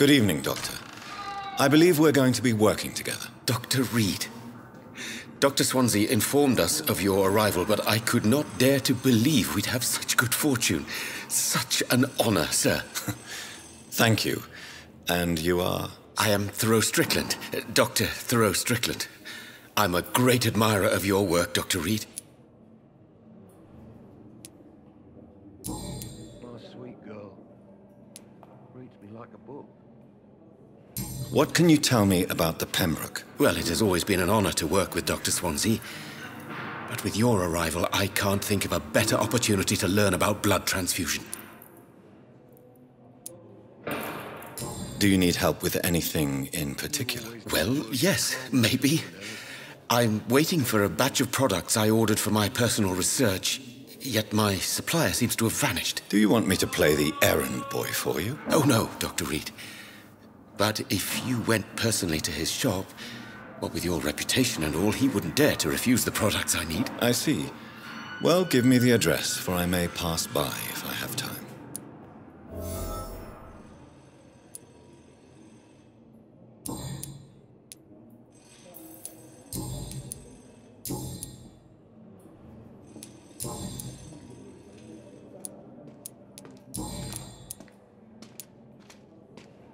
Good evening, Doctor. I believe we're going to be working together. Dr. Reed. Dr. Swansea informed us of your arrival, but I could not dare to believe we'd have such good fortune. Such an honor, sir. Thank you. And you are? I am Thoreau Strickland, Dr. Thoreau Strickland. I'm a great admirer of your work, Dr. Reed. My sweet girl. Reads me like a book. What can you tell me about the Pembroke? Well, it has always been an honor to work with Dr. Swansea. But with your arrival, I can't think of a better opportunity to learn about blood transfusion. Do you need help with anything in particular? Well, yes, maybe. I'm waiting for a batch of products I ordered for my personal research, yet my supplier seems to have vanished. Do you want me to play the errand boy for you? Oh, no, Dr. Reed. But if you went personally to his shop, what with your reputation and all, he wouldn't dare to refuse the products I need. I see. Well, give me the address, for I may pass by if I have time.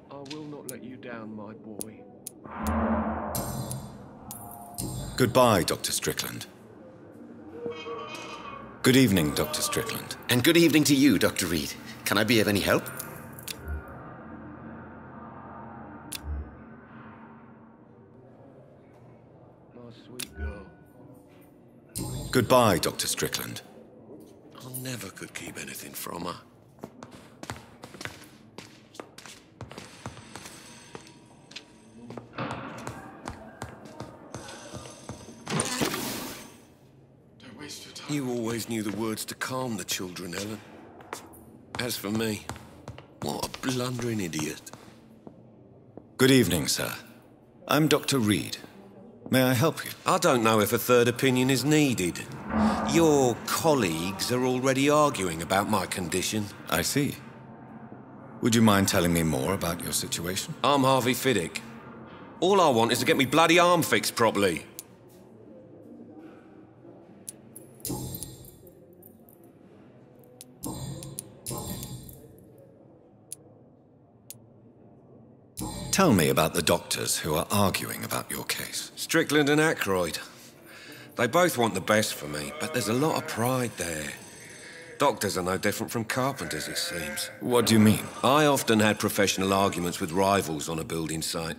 I will not let you down, my boy. Goodbye, Dr. Strickland. Good evening, Dr. Strickland. And good evening to you, Dr. Reed. Can I be of any help? My sweet girl. Goodbye, Dr. Strickland. I never could keep anything from her. You always knew the words to calm the children, Ellen. As for me, what a blundering idiot. Good evening, sir. I'm Dr. Reed. May I help you? I don't know if a third opinion is needed. Your colleagues are already arguing about my condition. I see. Would you mind telling me more about your situation? I'm Harvey Fiddick. All I want is to get me bloody arm fixed properly. Tell me about the doctors who are arguing about your case. Strickland and Ackroyd. They both want the best for me, but there's a lot of pride there. Doctors are no different from carpenters, it seems. What do you mean? I often had professional arguments with rivals on a building site.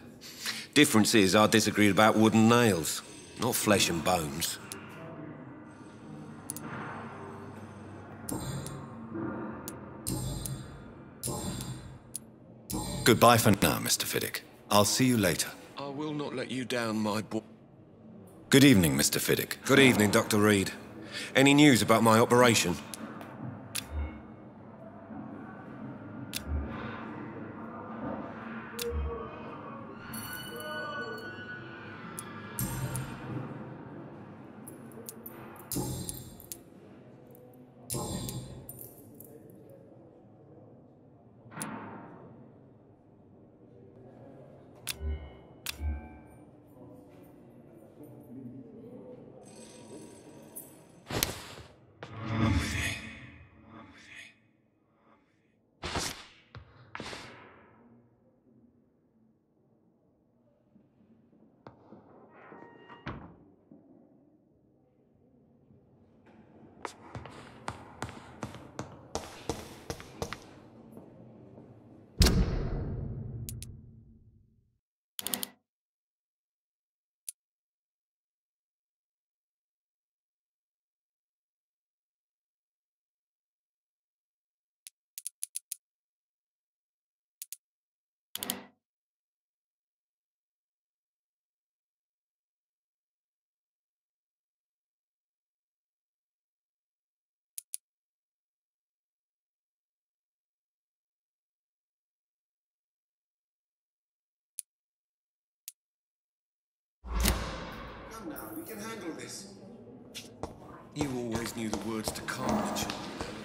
Difference is I disagreed about wooden nails, not flesh and bones. Goodbye for now, Mr. Fiddick. I'll see you later. I will not let you down, my boy. Good evening, Mr. Fiddick. Good evening, Dr. Reed. Any news about my operation? Come now, we can handle this. You always knew the words to calm the children, Ellen.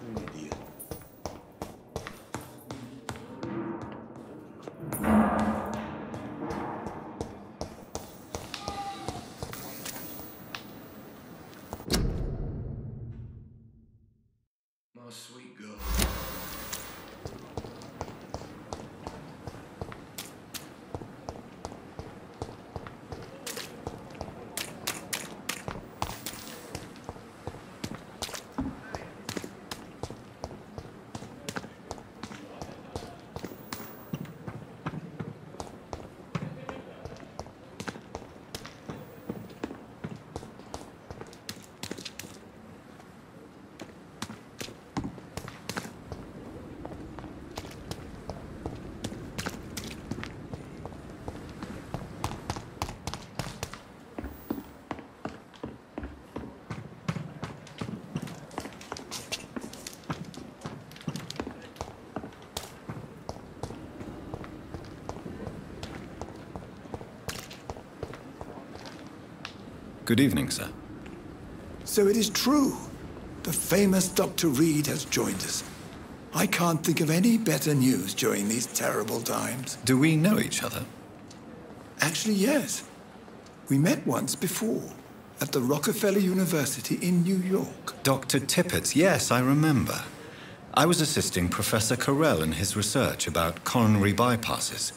You're an idiot. Good evening, sir. So it is true. The famous Dr. Reed has joined us. I can't think of any better news during these terrible times. Do we know each other? Actually, yes. We met once before, at the Rockefeller University in New York. Dr. Tippett, yes, I remember. I was assisting Professor Carell in his research about coronary bypasses.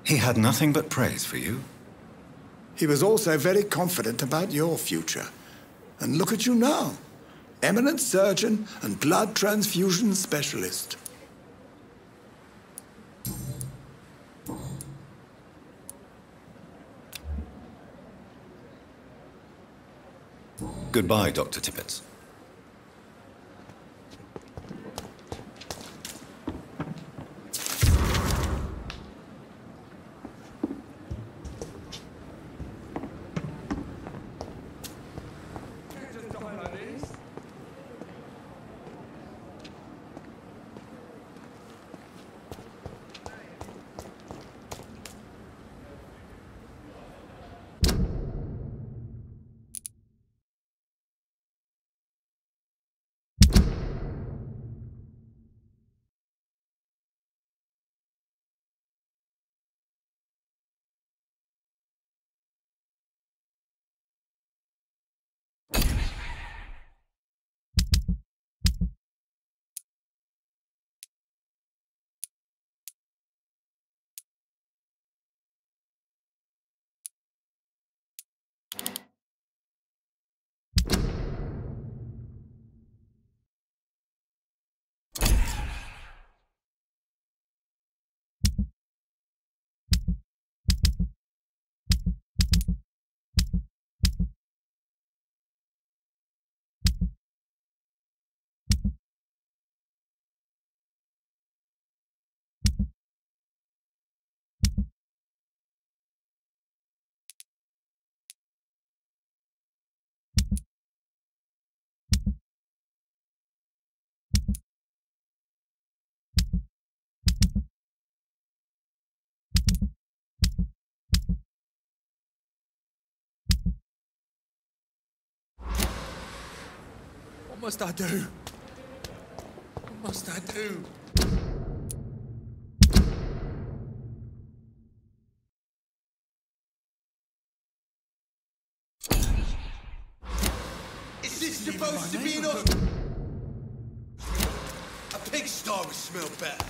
He had nothing but praise for you. He was also very confident about your future. And look at you now. Eminent surgeon and blood transfusion specialist. Goodbye, Dr. Tippett. What must I do? What must I do? Is this supposed to be enough? A pigsty would smell better.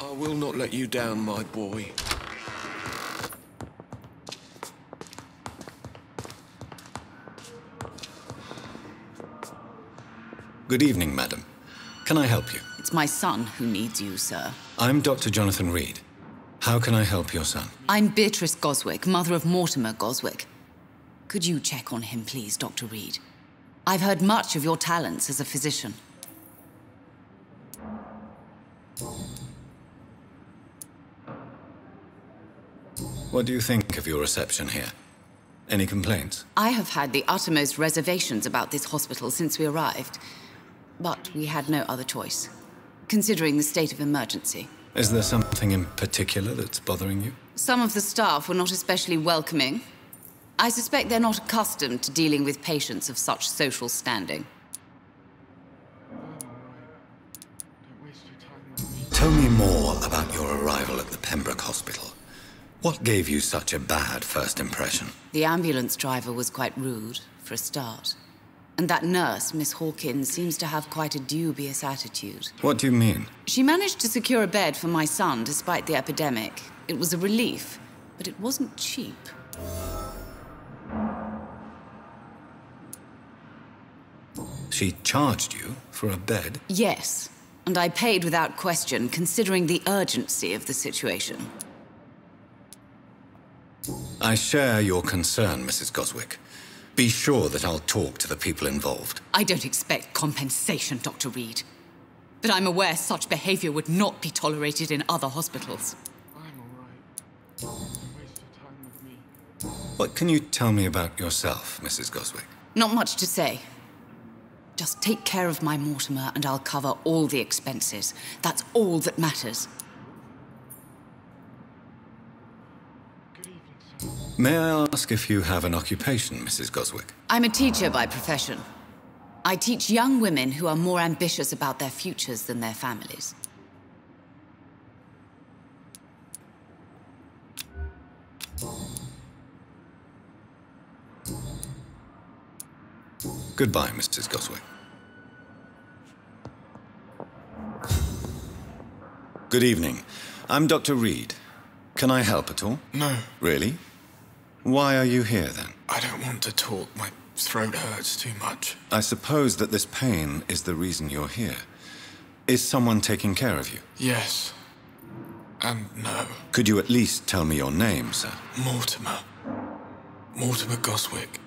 I will not let you down, my boy. Good evening, madam. Can I help you? It's my son who needs you, sir. I'm Dr. Jonathan Reed. How can I help your son? I'm Beatrice Goswick, mother of Mortimer Goswick. Could you check on him, please, Dr. Reed? I've heard much of your talents as a physician. What do you think of your reception here? Any complaints? I have had the uttermost reservations about this hospital since we arrived. But we had no other choice, considering the state of emergency. Is there something in particular that's bothering you? Some of the staff were not especially welcoming. I suspect they're not accustomed to dealing with patients of such social standing. hospital. What gave you such a bad first impression? The ambulance driver was quite rude, for a start. And that nurse, Miss Hawkins, seems to have quite a dubious attitude. What do you mean? She managed to secure a bed for my son despite the epidemic. It was a relief, but it wasn't cheap. She charged you for a bed? Yes, and I paid without question, considering the urgency of the situation. I share your concern, Mrs. Goswick. Be sure that I'll talk to the people involved. I don't expect compensation, Dr. Reed. But I'm aware such behavior would not be tolerated in other hospitals. I'm all right. Don't waste your time with me. What can you tell me about yourself, Mrs. Goswick? Not much to say. Just take care of my Mortimer and I'll cover all the expenses. That's all that matters. May I ask if you have an occupation, Mrs. Goswick? I'm a teacher by profession. I teach young women who are more ambitious about their futures than their families. Goodbye, Mrs. Goswick. Good evening. I'm Dr. Reed. Can I help at all? No, Really? Why are you here, then? I don't want to talk. My throat hurts too much. I suppose that this pain is the reason you're here. Is someone taking care of you? Yes. And no. Could you at least tell me your name, sir? Mortimer. Mortimer Goswick.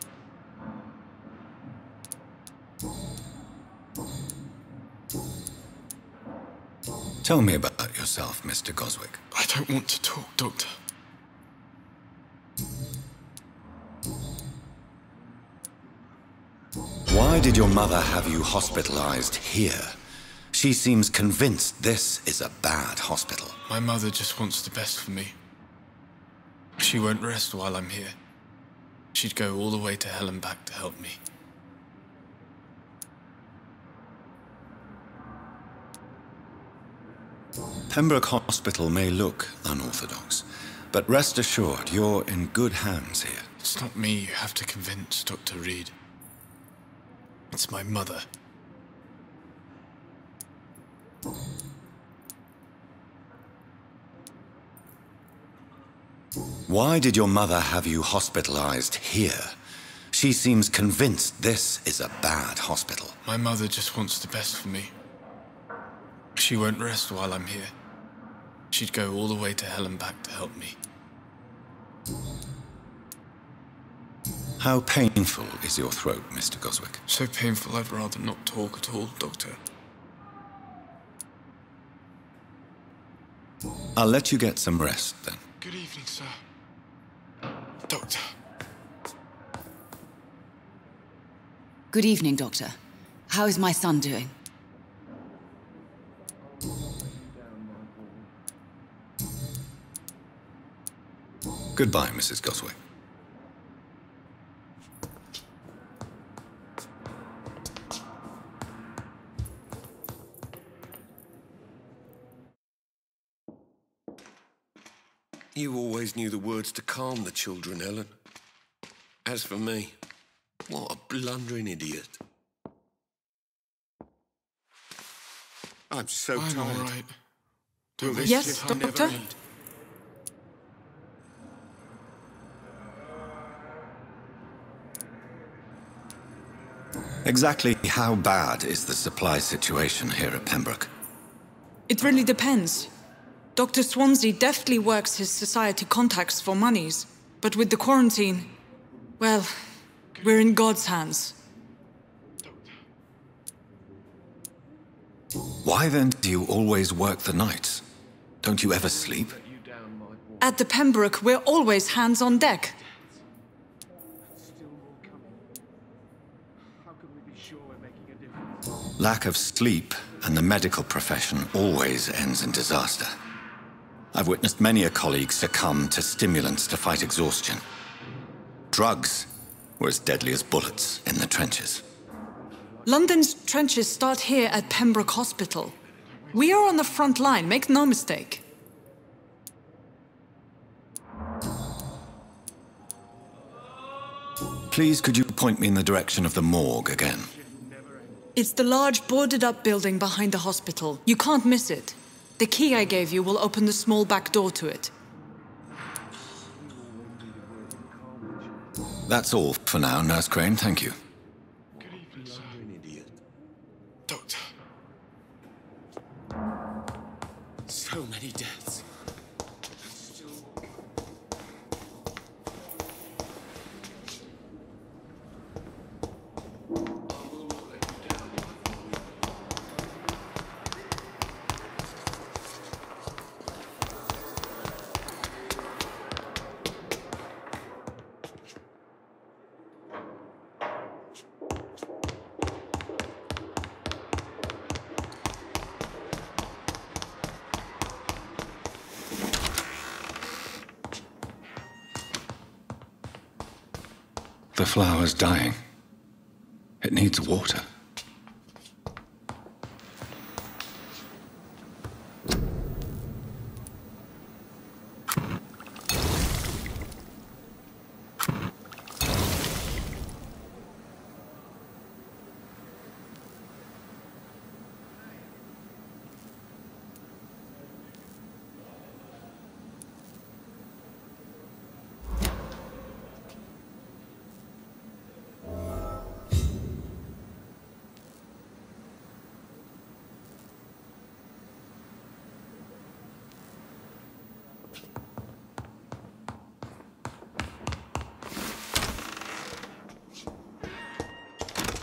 Tell me about yourself, Mr. Goswick. I don't want to talk, Doctor. Why did your mother have you hospitalized here? She seems convinced this is a bad hospital. My mother just wants the best for me. She won't rest while I'm here. She'd go all the way to hell and back to help me. Pembroke Hospital may look unorthodox, but rest assured you're in good hands here. It's not me you have to convince, Dr. Reed. It's my mother. Why did your mother have you hospitalized here? She seems convinced this is a bad hospital. My mother just wants the best for me. She won't rest while I'm here. She'd go all the way to hell and back to help me. How painful is your throat, Mr. Goswick? So painful I'd rather not talk at all, Doctor. I'll let you get some rest, then. Good evening, sir. Doctor. Good evening, Doctor. How is my son doing? Goodbye, Mrs. Goswick. You always knew the words to calm the children, Ellen. As for me, what a blundering idiot. I'm so I'm tired. all right. Don't waste Yes, your time. Doctor? Never need. Exactly how bad is the supply situation here at Pembroke? It really depends. Dr. Swansea deftly works his society contacts for monies, but with the quarantine, well, we're in God's hands. Why then do you always work the nights? Don't you ever sleep? At the Pembroke, we're always hands on deck. Lack of sleep and the medical profession always ends in disaster. I've witnessed many a colleague succumb to stimulants to fight exhaustion. Drugs were as deadly as bullets in the trenches. London's trenches start here at Pembroke Hospital. We are on the front line, make no mistake. Please, could you point me in the direction of the morgue again? It's the large boarded-up building behind the hospital. You can't miss it. The key I gave you will open the small back door to it. That's all for now, Nurse Crane. Thank you. Doctor. So many deaths. The flower's dying. It needs water.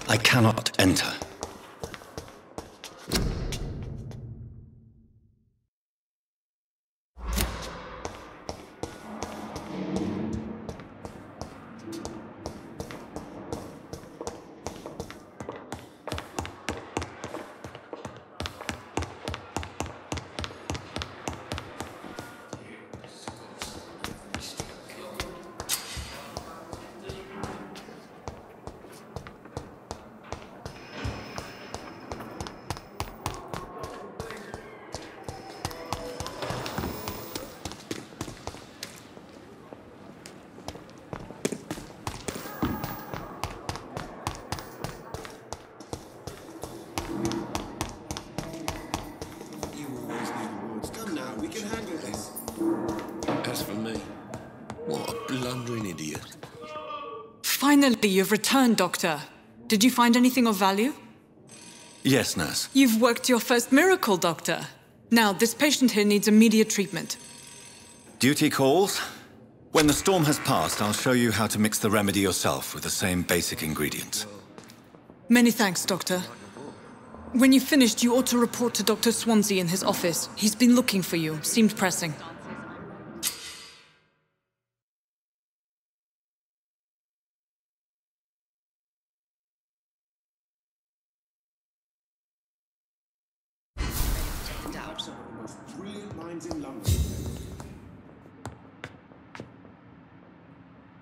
I cannot enter. As for me, what a blundering idiot. Finally, you've returned, Doctor. Did you find anything of value? Yes, nurse. You've worked your first miracle, Doctor. Now, this patient here needs immediate treatment. Duty calls. When the storm has passed, I'll show you how to mix the remedy yourself with the same basic ingredients. Many thanks, Doctor. When you've finished, you ought to report to Dr. Swansea in his office. He's been looking for you. Seemed pressing.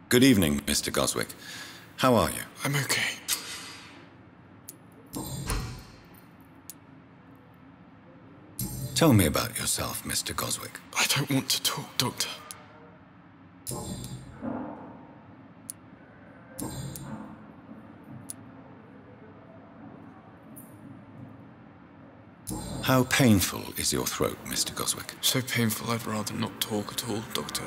Good evening, Mr. Goswick. How are you? I'm okay. Tell me about yourself, Mr. Goswick. I don't want to talk, Doctor. How painful is your throat, Mr. Goswick? So painful I'd rather not talk at all, Doctor.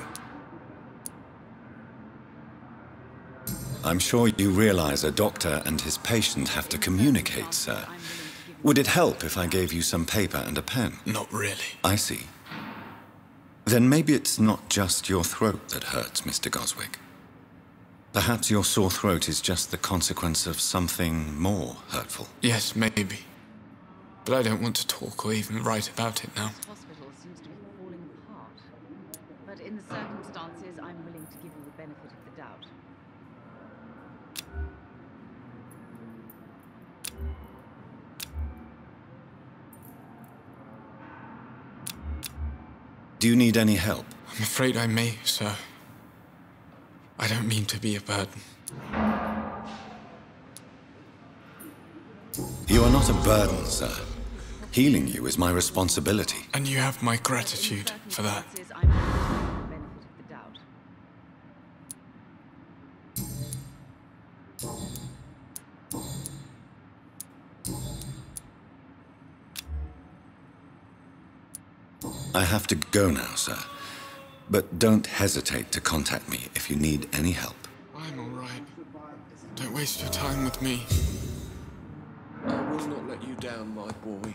I'm sure you realize a doctor and his patient have to communicate, sir. Would it help if I gave you some paper and a pen? Not really. I see. Then maybe it's not just your throat that hurts, Mr. Goswick. Perhaps your sore throat is just the consequence of something more hurtful. Yes, maybe. But I don't want to talk or even write about it now. This hospital seems to be falling apart. But in the circumstances, I'm willing to give you the benefit of the doubt. Do you need any help? I'm afraid I may, sir. I don't mean to be a burden. You are not a burden, sir. Healing you is my responsibility. And you have my gratitude for that. I'm willing to give you the benefit of the doubt. I have to go now, sir. But don't hesitate to contact me if you need any help. I'm all right. Don't waste your time with me. I will not let you down, my boy.